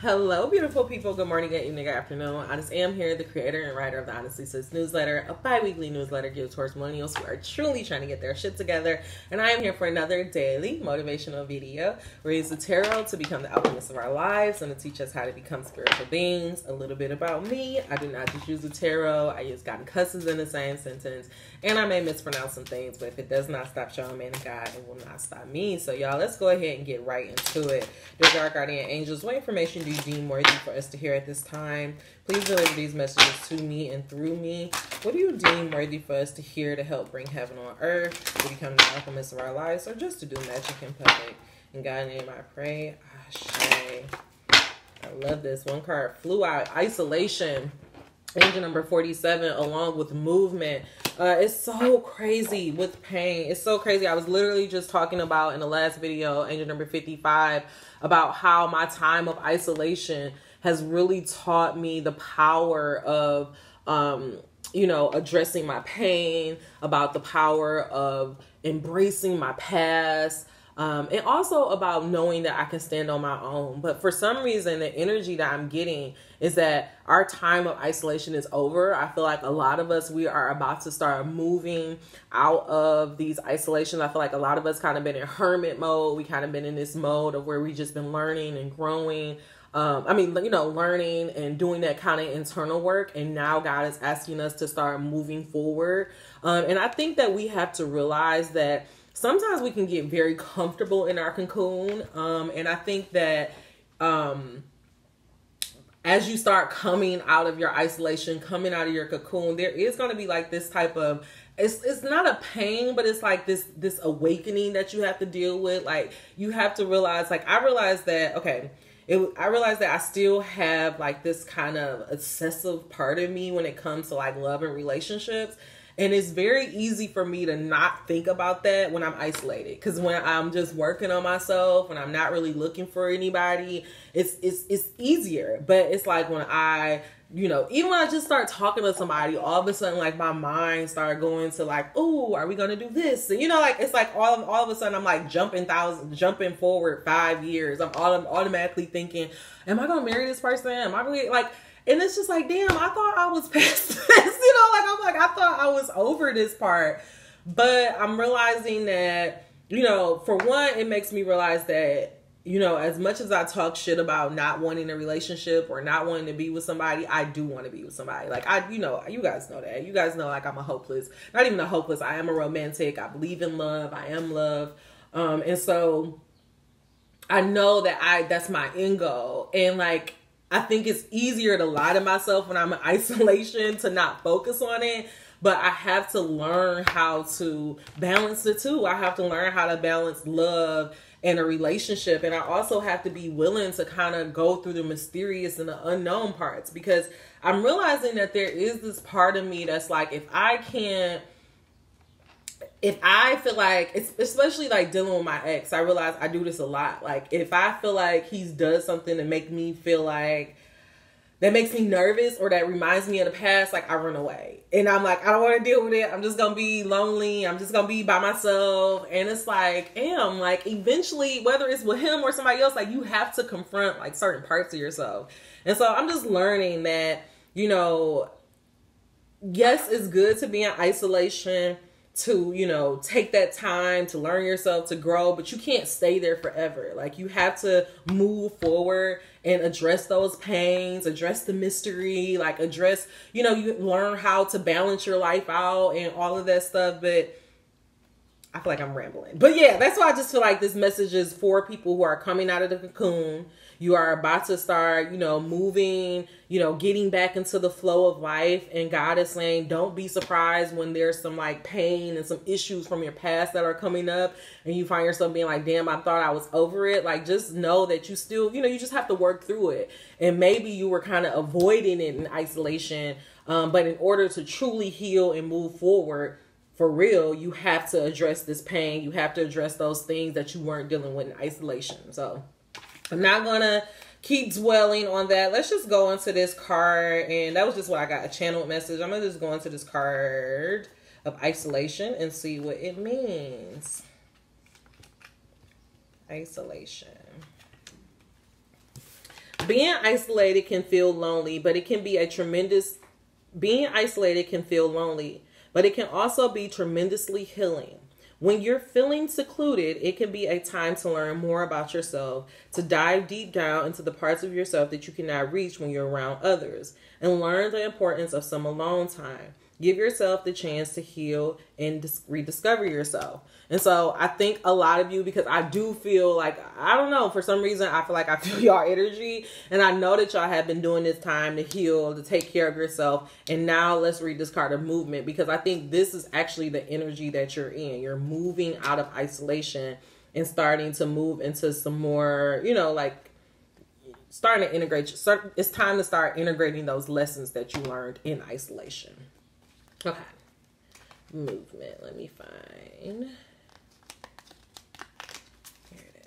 Hello, beautiful people. Good morning, good evening, good afternoon. I just am here, the creator and writer of the Honestly Sis newsletter, a bi-weekly newsletter geared towards millennials who are truly trying to get their shit together. And I am here for another daily motivational video. We use the tarot to become the alchemists of our lives and to teach us how to become spiritual beings. A little bit about me. I do not just use the tarot. I use God and cusses in the same sentence. And I may mispronounce some things, but if it does not stop showing man of God, it will not stop me. So y'all, let's go ahead and get right into it. Dear Dark Guardian Angels, what information do you deem worthy for us to hear at this time? Please deliver these messages to me and through me. What do you deem worthy for us to hear to help bring heaven on earth, to become the alchemists of our lives, or just to do magic in public? In God's name I pray. Ashe. I love this. One card flew out. Isolation. Angel number 47, along with movement. It's so crazy with pain. It's so crazy. I was literally just talking about in the last video, angel number 55, about how my time of isolation has really taught me the power of, addressing my pain, about the power of embracing my past, and also about knowing that I can stand on my own. But for some reason, the energy that I'm getting is that our time of isolation is over. I feel like a lot of us, we are about to start moving out of these isolations. I feel like a lot of us kind of been in hermit mode. We kind of been in this mode of where we just been learning and growing. Learning and doing that kind of internal work. And now God is asking us to start moving forward. And I think that we have to realize that sometimes we can get very comfortable in our cocoon. And I think that as you start coming out of your isolation, coming out of your cocoon, there is going to be like this type of, it's not a pain, but it's like this awakening that you have to deal with. Like you have to realize, like I realized that, I realized that I still have like this kind of obsessive part of me when it comes to like love and relationships. And it's very easy for me to not think about that when I'm isolated. Because when I'm just working on myself, when I'm not really looking for anybody, it's easier. But it's like when I, even when I just start talking to somebody, all of a sudden, like my mind started going to like, oh, are we going to do this? And it's like all of a sudden I'm like jumping forward 5 years. I'm automatically thinking, am I going to marry this person? Am I really like... And it's just like, damn, I thought I was past this, I thought I was over this part. But I'm realizing that, for one, it makes me realize that, as much as I talk shit about not wanting a relationship or not wanting to be with somebody, I do want to be with somebody. Like, you guys know that. You guys know, like, I'm not even a hopeless. I am a romantic. I believe in love. I am love. And so I know that that's my end goal. And like, I think it's easier to lie to myself when I'm in isolation to not focus on it. But I have to learn how to balance the two. I have to learn how to balance love and a relationship. And I also have to be willing to kind of go through the mysterious and the unknown parts. Because I'm realizing that there is this part of me that's like, if I feel like, especially like dealing with my ex, I realize I do this a lot. Like if I feel like he's does something to make me feel like, that makes me nervous or that reminds me of the past, like I run away. And I'm like, I don't want to deal with it. I'm just going to be lonely. I'm just going to be by myself. And it's like, like eventually, whether it's with him or somebody else, like you have to confront like certain parts of yourself. And so I'm just learning that, yes, it's good to be in isolation, to, take that time to learn yourself, to grow, but you can't stay there forever. Like you have to move forward and address those pains, address the mystery, like address, you learn how to balance your life out and all of that stuff. But I feel like I'm rambling. But yeah, that's why I just feel like this message is for people who are coming out of the cocoon. You are about to start, moving, getting back into the flow of life. And God is saying, don't be surprised when there's some like pain and some issues from your past that are coming up. And you find yourself being like, damn, I thought I was over it. Like, just know that you still, you just have to work through it. And maybe you were kind of avoiding it in isolation. But in order to truly heal and move forward, for real, you have to address this pain. You have to address those things that you weren't dealing with in isolation. So I'm not going to keep dwelling on that. Let's just go into this card. And that was just what I got, a channeled message. I'm going to just go into this card of isolation and see what it means. Isolation. Being isolated can feel lonely, but it can be being isolated can feel lonely, but it can also be tremendously healing. When you're feeling secluded, it can be a time to learn more about yourself, to dive deep down into the parts of yourself that you cannot reach when you're around others, and learn the importance of some alone time. Give yourself the chance to heal and rediscover yourself. And so I think a lot of you, because I do feel like, I don't know, for some reason, I feel like I feel y'all energy. And I know that y'all have been doing this time to heal, to take care of yourself. And now let's read this card of movement, because I think this is actually the energy that you're in. You're moving out of isolation and starting to move into some more, you know, like starting to integrate. It's time to start integrating those lessons that you learned in isolation. Okay. Movement. Let me find. Here it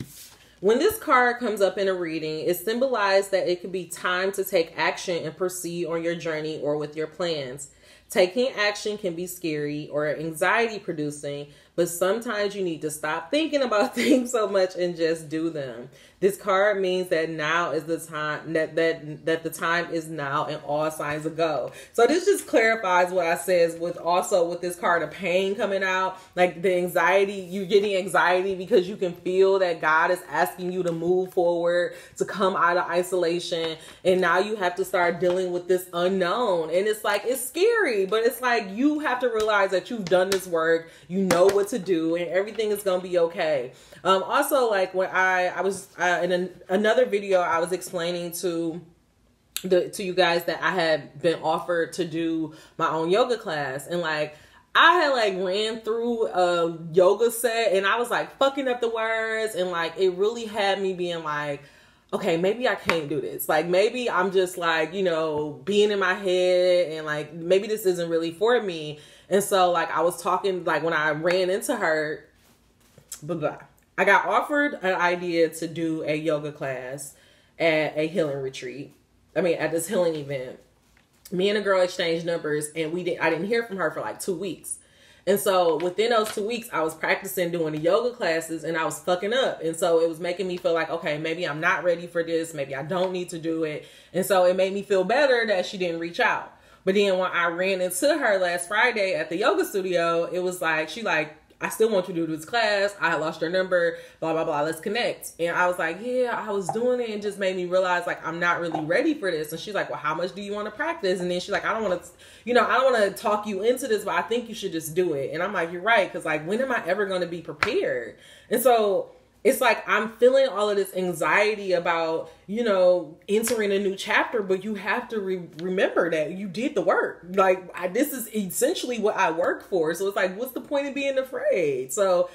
is. When this card comes up in a reading, it symbolizes that it could be time to take action and proceed on your journey or with your plans. Taking action can be scary or anxiety producing, but sometimes you need to stop thinking about things so much and just do them. This card means that now is the time, that the time is now and all signs are go. So this just clarifies what I said with this card of pain coming out, like the anxiety, you're getting anxiety because you can feel that God is asking you to move forward, to come out of isolation. And now you have to start dealing with this unknown. And it's like, it's scary, but it's like, you have to realize that you've done this work, you know what to do, and everything is going to be okay. Also, like when I was in another video, I was explaining to you guys that I had been offered to do my own yoga class, and like I had like ran through a yoga set and I was like fucking up the words, and like it really had me being like, okay, maybe I can't do this. Like maybe I'm just like, you know, being in my head, and like maybe this isn't really for me. And so like I was talking, like when I ran into her, blah, blah, I got offered an idea to do a yoga class at a healing retreat. I mean, at this healing event. Me and a girl exchanged numbers, and I didn't hear from her for like 2 weeks. And so within those 2 weeks, I was practicing doing the yoga classes, and I was fucking up. And so it was making me feel like, okay, maybe I'm not ready for this. Maybe I don't need to do it. And so it made me feel better that she didn't reach out. But then when I ran into her last Friday at the yoga studio, it was like, she like, I still want you to do this class. I lost your number, blah, blah, blah. Let's connect. And I was like, yeah, I was doing it, and just made me realize like, I'm not really ready for this. And she's like, well, how much do you want to practice? And then she's like, I don't want to, you know, I don't want to talk you into this, but I think you should just do it. And I'm like, you're right. Cause like, when am I ever going to be prepared? And so it's like, I'm feeling all of this anxiety about, you know, entering a new chapter, but you have to remember that you did the work. Like, this is essentially what I work for. So it's like, what's the point of being afraid? So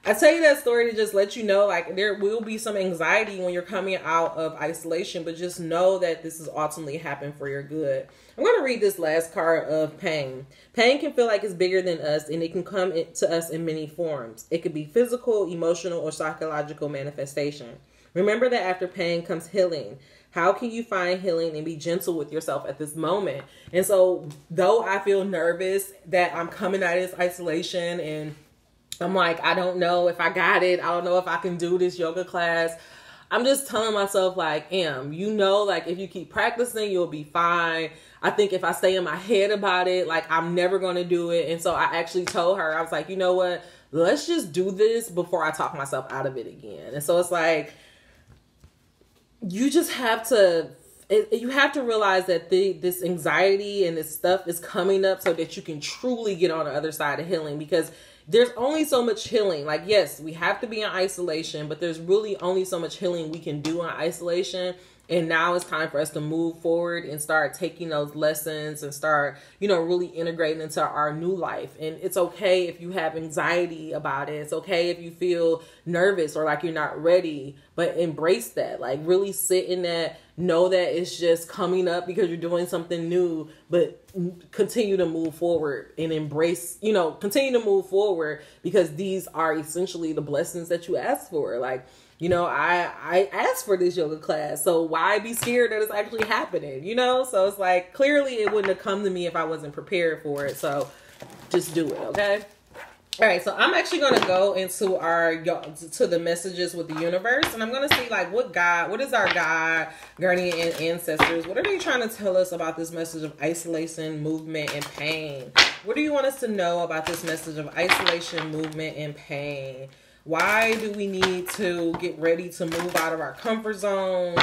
I tell you that story to just let you know, like, there will be some anxiety when you're coming out of isolation, but just know that this is ultimately happening for your good. I'm going to read this last card of pain. Pain can feel like it's bigger than us, and it can come to us in many forms. It could be physical, emotional, or psychological manifestation. Remember that after pain comes healing. How can you find healing and be gentle with yourself at this moment? And so, though I feel nervous that I'm coming out of this isolation, and I'm like, I don't know if I got it. I don't know if I can do this yoga class. I'm just telling myself, like, you know, like, if you keep practicing, you'll be fine. I think if I stay in my head about it, like, I'm never going to do it. And so I actually told her, I was like, you know what? Let's just do this before I talk myself out of it again. And so it's like, you just have to, you have to realize that this anxiety and this stuff is coming up so that you can truly get on the other side of healing, because there's only so much healing. Like, yes, we have to be in isolation, but there's really only so much healing we can do in isolation. And now it's time for us to move forward and start taking those lessons and start, you know, really integrating into our new life. And it's okay if you have anxiety about it. It's okay if you feel nervous or like you're not ready, but embrace that. Like, really sit in that, know that it's just coming up because you're doing something new, but continue to move forward and embrace, you know, continue to move forward, because these are essentially the blessings that you asked for. Like, you know, I asked for this yoga class, so why be scared that it's actually happening, you know? So it's like, clearly it wouldn't have come to me if I wasn't prepared for it. So just do it, okay? All right, so I'm actually going to go into to the messages with the universe, and I'm going to see like what is our God, guardian, and ancestors, what are they trying to tell us about this message of isolation, movement, and pain? What do you want us to know about this message of isolation, movement, and pain? Why do we need to get ready to move out of our comfort zone?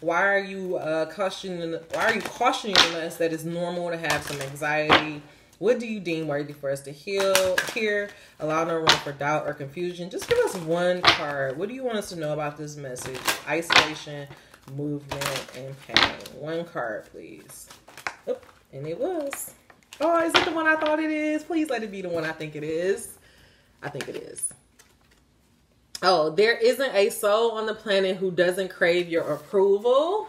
Why are you cautioning us that it's normal to have some anxiety? What do you deem worthy for us to heal here? Allow no room for doubt or confusion. Just give us one card. What do you want us to know about this message? Isolation, movement, and pain. One card, please. Oh, and it was. Oh, is it the one I thought it is? Please let it be the one I think it is. I think it is. Oh, there isn't a soul on the planet who doesn't crave your approval.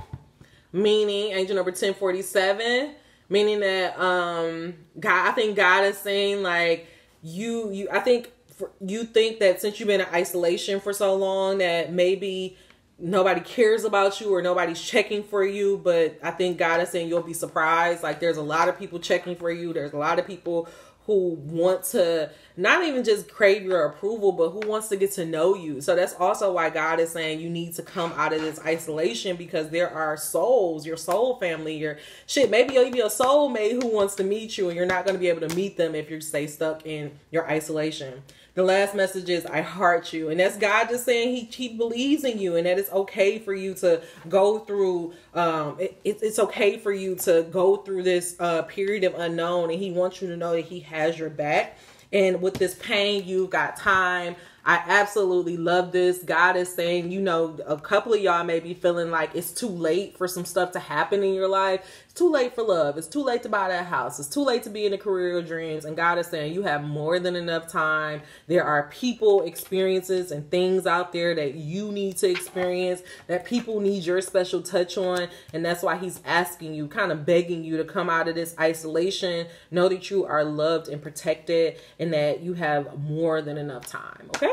Meaning, angel number 1047. Meaning that God, I think God is saying like you think that since you've been in isolation for so long that maybe nobody cares about you or nobody's checking for you, but I think God is saying you'll be surprised. Like there's a lot of people checking for you. There's a lot of people who want to not even just crave your approval, but who wants to get to know you. So that's also why God is saying you need to come out of this isolation, because there are souls, your soul family, your shit, maybe even your soulmate who wants to meet you, and you're not going to be able to meet them if you stay stuck in your isolation. The last message is, I heart you. And that's God just saying he believes in you, and that it's okay for you to go through, it's okay for you to go through this period of unknown. And he wants you to know that he has your back. And with this pain, you've got time. I absolutely love this. God is saying, you know, a couple of y'all may be feeling like it's too late for some stuff to happen in your life. It's too late for love. It's too late to buy that house. It's too late to be in the career of dreams. And God is saying you have more than enough time. There are people, experiences, and things out there that you need to experience, that people need your special touch on. And that's why he's asking you, kind of begging you to come out of this isolation. Know that you are loved and protected, and that you have more than enough time. Okay?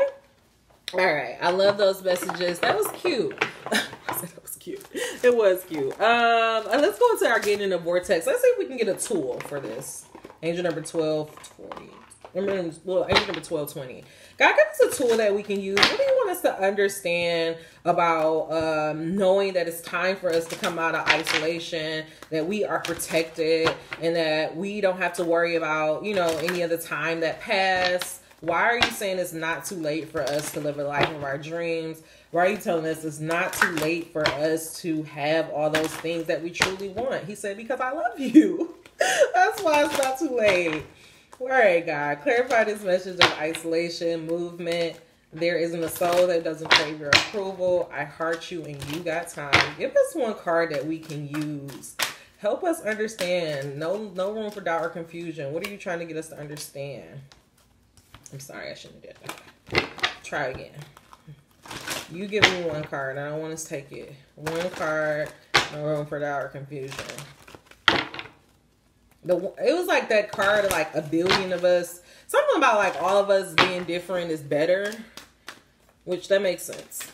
All right. I love those messages. That was cute. I said that was cute. It was cute. And let's go into our getting in the vortex. Let's see if we can get a tool for this. Angel number 1220. Angel number 1220. God, give us a tool that we can use. What do you want us to understand about knowing that it's time for us to come out of isolation, that we are protected, and that we don't have to worry about, you know, any of the time that passed? Why are you saying it's not too late for us to live a life of our dreams? Why are you telling us it's not too late for us to have all those things that we truly want? He said, because I love you. That's why it's not too late. All right, God. Clarify this message of isolation, movement. There isn't a soul that doesn't crave your approval. I heart you and you got time. Give us one card that we can use. Help us understand. No room for doubt or confusion. What are you trying to get us to understand? I'm sorry, I shouldn't have did that. Try again. You give me one card. I don't want to take it. One card. No room for doubt or confusion. It was like that card of like a billion of us. Something about like all of us being different is better. Which that makes sense.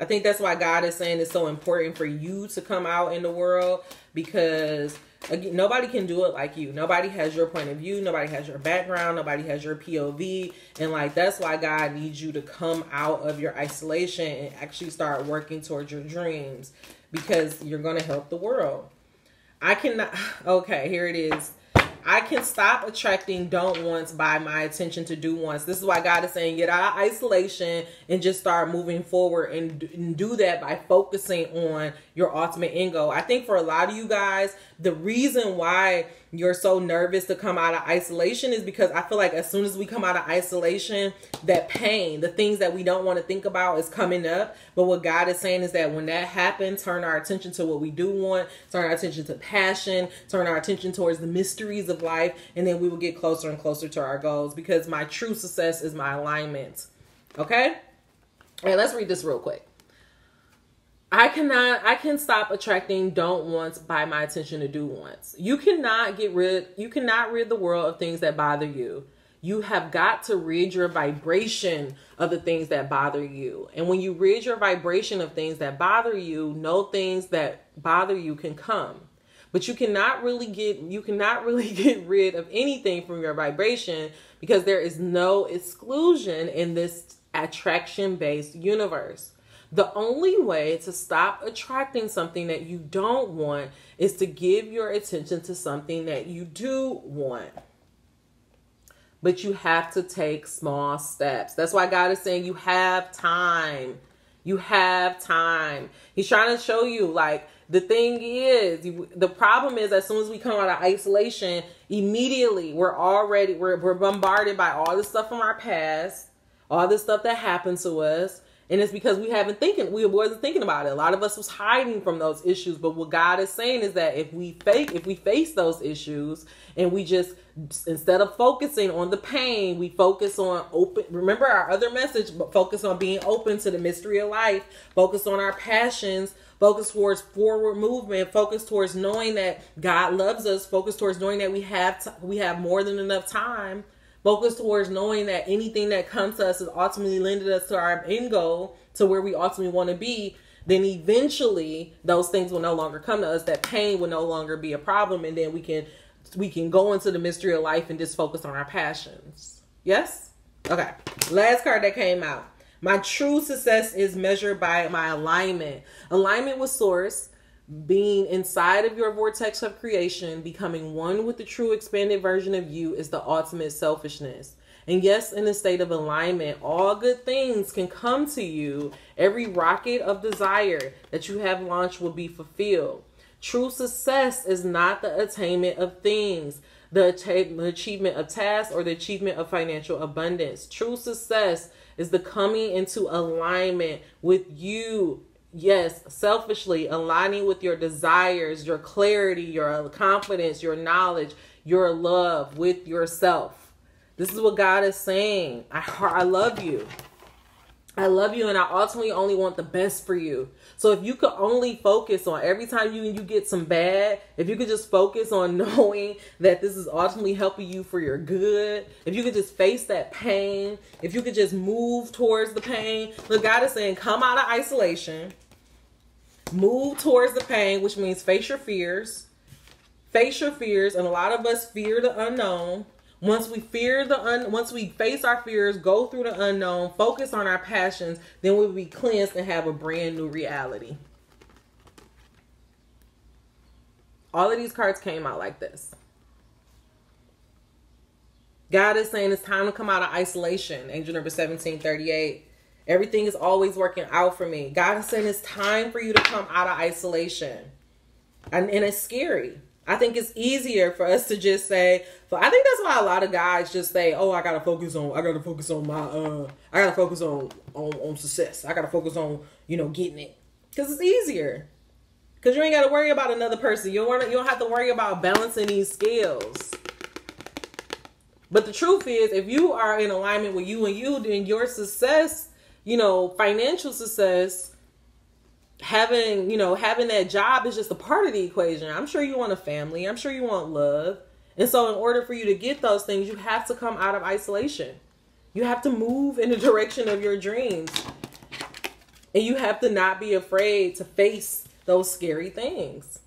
I think that's why God is saying it's so important for you to come out in the world, because again, nobody can do it like you. Nobody has your point of view. Nobody has your background. Nobody has your POV. And like, that's why God needs you to come out of your isolation and actually start working towards your dreams, because you're going to help the world. Okay, here it is. I can stop attracting don't wants by my attention to do wants. This is why God is saying get out of isolation and just start moving forward, and do that by focusing on your ultimate end goal. I think for a lot of you guys, the reason why you're so nervous to come out of isolation is because I feel like as soon as we come out of isolation, that pain, the things that we don't want to think about is coming up. But what God is saying is that when that happens, turn our attention to what we do want, turn our attention to passion, turn our attention towards the mysteries of life, and then we will get closer and closer to our goals, because my true success is my alignment. Okay? All right, let's read this real quick. I can stop attracting don't wants by my attention to do wants. You cannot rid the world of things that bother you. You have got to rid your vibration of the things that bother you. And when you rid your vibration of things that bother you, no things that bother you can come. But you cannot really get rid of anything from your vibration, because there is no exclusion in this attraction-based universe. The only way to stop attracting something that you don't want is to give your attention to something that you do want. But you have to take small steps. That's why God is saying you have time. You have time. He's trying to show you, like, the thing is, the problem is, as soon as we come out of isolation, immediately we're bombarded by all the stuff from our past, all the stuff that happened to us. And it's because we wasn't thinking about it. A lot of us was hiding from those issues. But what God is saying is that if we face those issues, and we just, instead of focusing on the pain, we focus on remember our other message, but focus on being open to the mystery of life, focus on our passions, focus towards forward movement, focus towards knowing that God loves us, focus towards knowing that we have more than enough time, focus towards knowing that anything that comes to us is ultimately lending us to our end goal, to where we ultimately want to be. Then eventually those things will no longer come to us. That pain will no longer be a problem. And then we can go into the mystery of life and just focus on our passions. Yes? Okay. Last card that came out. My true success is measured by my alignment. Alignment with source, being inside of your vortex of creation, becoming one with the true expanded version of you, is the ultimate selfishness. And yes, in a state of alignment, all good things can come to you. Every rocket of desire that you have launched will be fulfilled. True success is not the attainment of things, the achievement of tasks, or the achievement of financial abundance. True success is the coming into alignment with you. Yes, selfishly aligning with your desires, your clarity, your confidence, your knowledge, your love with yourself. This is what God is saying. I love you. I love you, and I ultimately only want the best for you. So if you could only focus on, every time you get some bad, if you could just focus on knowing that this is ultimately helping you for your good, if you could just face that pain, if you could just move towards the pain. Look, God is saying, come out of isolation, move towards the pain, which means face your fears. Face your fears, and a lot of us fear the unknown. Once we face our fears, go through the unknown, focus on our passions, then we'll be cleansed and have a brand new reality. All of these cards came out like this. God is saying it's time to come out of isolation. Angel number 1738. Everything is always working out for me. God is saying it's time for you to come out of isolation. And it's scary. I think it's easier for us to just say, I think that's why a lot of guys just say, oh, I gotta focus on success. I gotta focus on, getting it. Because it's easier. Because you ain't gotta worry about another person. You don't have to worry about balancing these scales. But the truth is, if you are in alignment with you and you, then your success, financial success, having that job is just a part of the equation. I'm sure you want a family. I'm sure you want love. And so in order for you to get those things, you have to come out of isolation. You have to move in the direction of your dreams. And you have to not be afraid to face those scary things.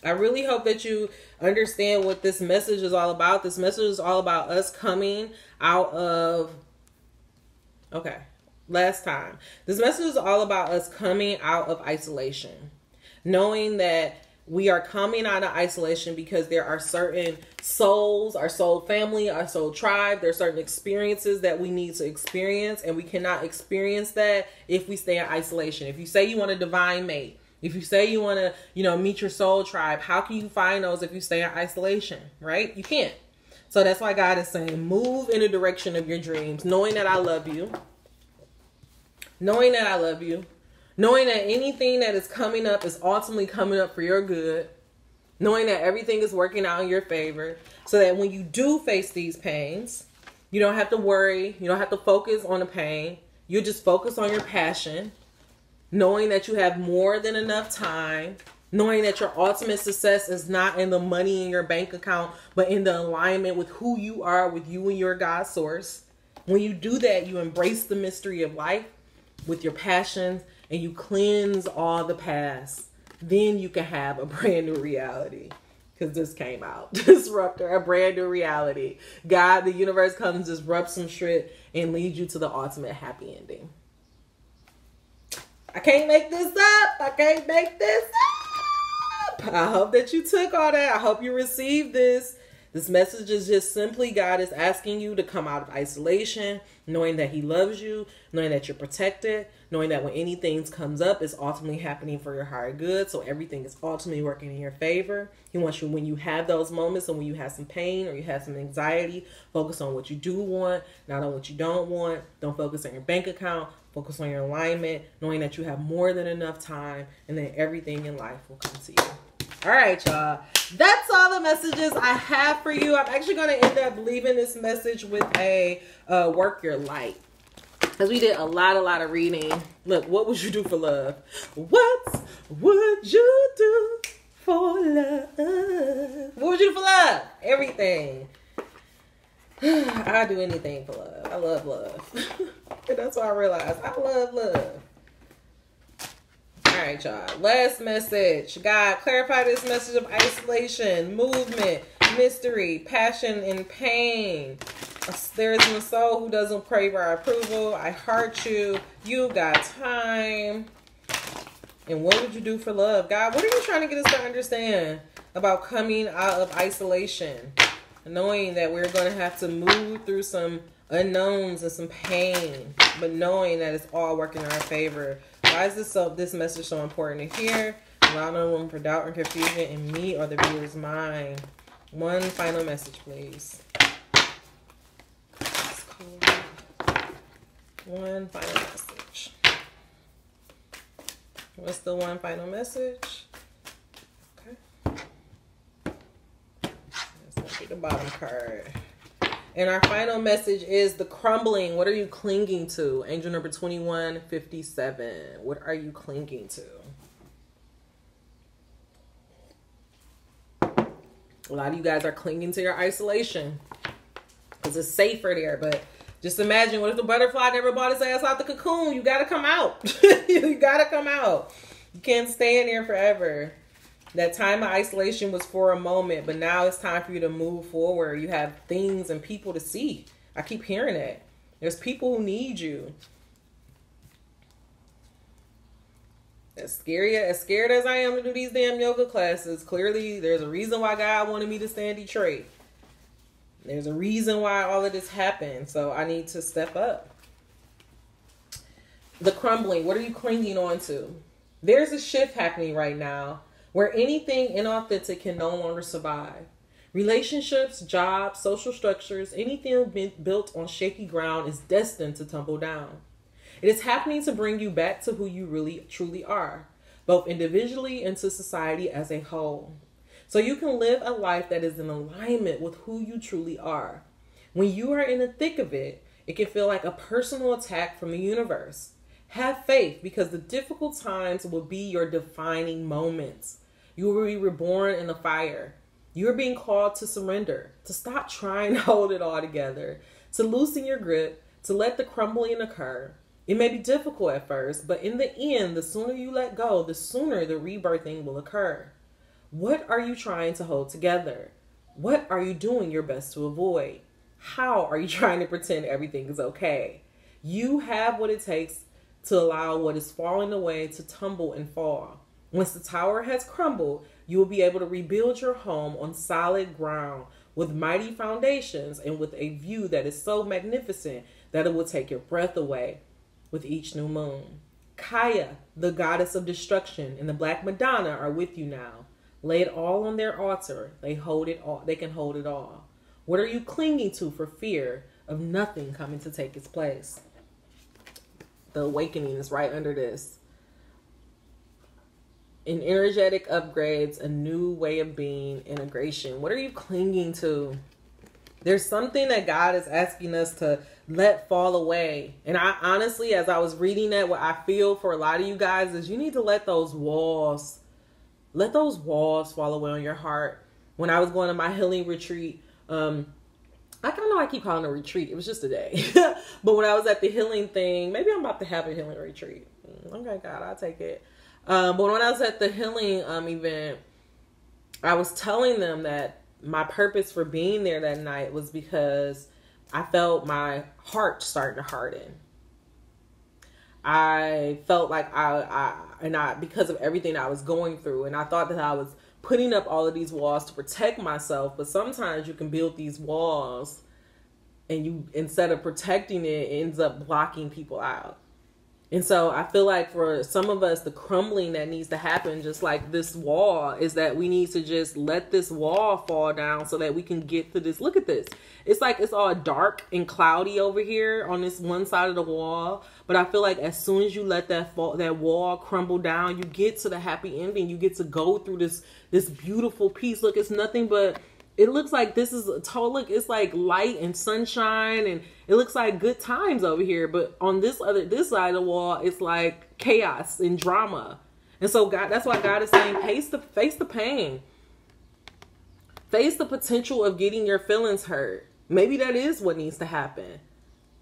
I really hope that you understand what this message is all about. This message is all about us coming out of... Okay. Last time. This message is all about us coming out of isolation. Knowing that we are coming out of isolation because there are certain souls, our soul family, our soul tribe. There are certain experiences that we need to experience, and we cannot experience that if we stay in isolation. If you say you want a divine mate, if you say you want to, meet your soul tribe, how can you find those if you stay in isolation, right? You can't. So that's why God is saying, move in the direction of your dreams, knowing that I love you. Knowing that I love you, knowing that anything that is coming up is ultimately coming up for your good, knowing that everything is working out in your favor, so that when you do face these pains, you don't have to worry, you don't have to focus on the pain, you just focus on your passion, knowing that you have more than enough time, knowing that your ultimate success is not in the money in your bank account, but in the alignment with who you are, with you and your God source. When you do that, you embrace the mystery of life with your passions, and you cleanse all the past. then you can have a brand new reality. Because this came out. Disruptor, a brand new reality. God, the universe comes, disrupt some shit, and lead you to the ultimate happy ending. I can't make this up. I can't make this up. I hope that you took all that. I hope you received this. This message is just simply God is asking you to come out of isolation, knowing that he loves you, knowing that you're protected, knowing that when anything comes up, it's ultimately happening for your higher good. So everything is ultimately working in your favor. He wants you, when you have those moments and when you have some pain or you have some anxiety, focus on what you do want, not on what you don't want. Don't focus on your bank account. Focus on your alignment, knowing that you have more than enough time and then everything in life will come to you. All right, y'all. That's all the messages I have for you. I'm actually going to end up leaving this message with a work your light. Because we did a lot of reading. Look, what would you do for love? What would you do for love? What would you do for love? Everything. I'd do anything for love. I love love. And that's why I realized I love love. All right, y'all. Last message. God, clarify this message of isolation, movement, mystery, passion, and pain. There is no soul who doesn't pray for our approval. I heart you. You got time. And what would you do for love? God, what are you trying to get us to understand about coming out of isolation? Knowing that we're going to have to move through some unknowns and some pain, but knowing that it's all working in our favor. Why is this message so important to hear? Allow no room for doubt or confusion in me or the viewer's mind. One final message, please. One final message. What's the one final message? Okay. That's going to be the bottom card. And our final message is the crumbling. What are you clinging to? Angel number 2157. What are you clinging to? A lot of you guys are clinging to your isolation because it's safer there. But just imagine, what if the butterfly never bought its ass out the cocoon? You got to come out. You got to come out. You can't stay in there forever. That time of isolation was for a moment, but now it's time for you to move forward. You have things and people to see. I keep hearing that. There's people who need you. As scared as I am to do these damn yoga classes, clearly there's a reason why God wanted me to stay in Detroit. There's a reason why all of this happened. So I need to step up. The crumbling. What are you clinging on to? There's a shift happening right now where anything inauthentic can no longer survive. Relationships, jobs, social structures, anything built on shaky ground is destined to tumble down. It is happening to bring you back to who you really truly are, both individually and to society as a whole. So you can live a life that is in alignment with who you truly are. When you are in the thick of it, it can feel like a personal attack from the universe. Have faith, because the difficult times will be your defining moments. You will be reborn in the fire. You are being called to surrender, to stop trying to hold it all together, to loosen your grip, to let the crumbling occur. It may be difficult at first, but in the end, the sooner you let go, the sooner the rebirthing will occur. What are you trying to hold together? What are you doing your best to avoid? How are you trying to pretend everything is okay? You have what it takes to allow what is falling away to tumble and fall. Once the tower has crumbled, you will be able to rebuild your home on solid ground with mighty foundations and with a view that is so magnificent that it will take your breath away with each new moon. Kaya, the goddess of destruction, and the Black Madonna are with you now. Lay it all on their altar. They hold it all. They can hold it all. What are you clinging to for fear of nothing coming to take its place? The awakening is right under this. An energetic upgrades, a new way of being, integration. What are you clinging to? There's something that God is asking us to let fall away. And I honestly, as I was reading that, what I feel for a lot of you guys is you need to let those walls fall away on your heart. When I was going to my healing retreat, I don't know, I keep calling it a retreat. It was just a day. But when I was at the healing thing, maybe I'm about to have a healing retreat. Okay, God, I'll take it. But when I was at the healing event, I was telling them that my purpose for being there that night was because I felt my heart starting to harden. I felt like because of everything I was going through, and I thought that I was putting up all of these walls to protect myself, but sometimes you can build these walls and you, instead of protecting it, it ends up blocking people out. And so I feel like for some of us, the crumbling that needs to happen, just like this wall, is that we need to just let this wall fall down so that we can get to this. Look at this. It's like it's all dark and cloudy over here on this one side of the wall. But I feel like as soon as you let that wall crumble down, you get to the happy ending. You get to go through this beautiful piece. Look, it's nothing but... It looks like this is a look. It's like light and sunshine, and it looks like good times over here. But on this side of the wall, it's like chaos and drama. And so God, that's why God is saying, face the pain, face the potential of getting your feelings hurt. Maybe that is what needs to happen,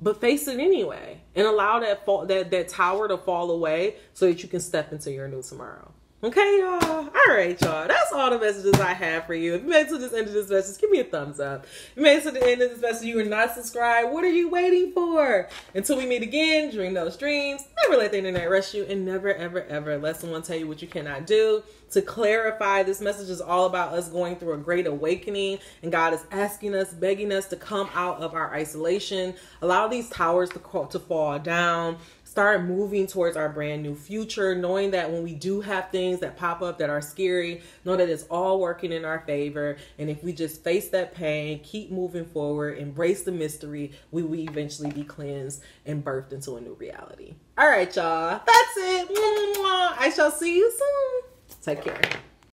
but face it anyway, and allow that tower to fall away so that you can step into your new tomorrow. Okay, y'all. All right, y'all. That's all the messages I have for you. If you made it to this end of this message, give me a thumbs up. If you made it to the end of this message, you are not subscribed. What are you waiting for? Until we meet again, dream those dreams. Never let the internet rush you, and never, ever, ever let someone tell you what you cannot do. To clarify, this message is all about us going through a great awakening, and God is asking us, begging us to come out of our isolation, allow these towers to fall down, start moving towards our brand new future, knowing that when we do have things that pop up that are scary, know that it's all working in our favor. And if we just face that pain, keep moving forward, embrace the mystery, we will eventually be cleansed and birthed into a new reality. All right, y'all. That's it. I shall see you soon. Take care.